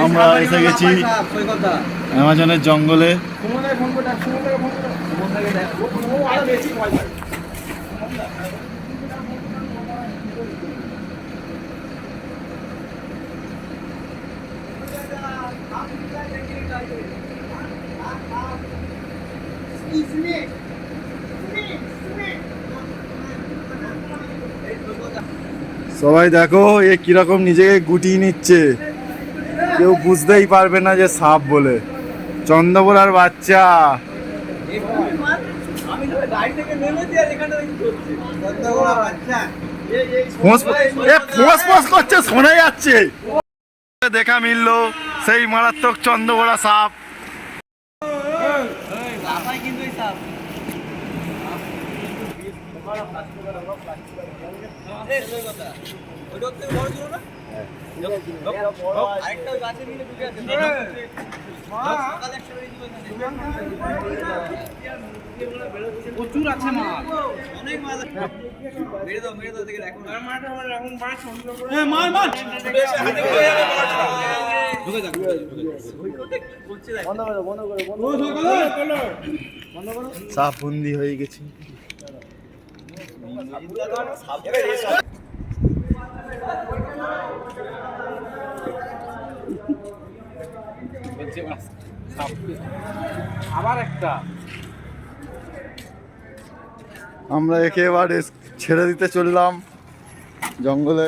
আমরা এসে গেছি অ্যামাজনের জঙ্গলে। সবাই দেখো এ কিরকম নিজেকে গুটিয়ে নিচ্ছে, কেউ বুঝতেই পারবে না যে সাপ বলে। চন্দ্রবোলার বাচ্চা ফোঁস ফোঁস করছে, শোনা যাচ্ছে। দেখা মিললো সেই মারাত্মক চন্দ্রবোলা সাপ। প্রচুর আছে মাছ, অনেক মাছ। মেরে দাও দেখে দেখো মাছ এখন মাছ মার মার ঢুকে যাক সাপ বন্দি হয়ে গেছে। আবার একটা। আমরা একেবারে ছেড়ে দিতে চললাম জঙ্গলে।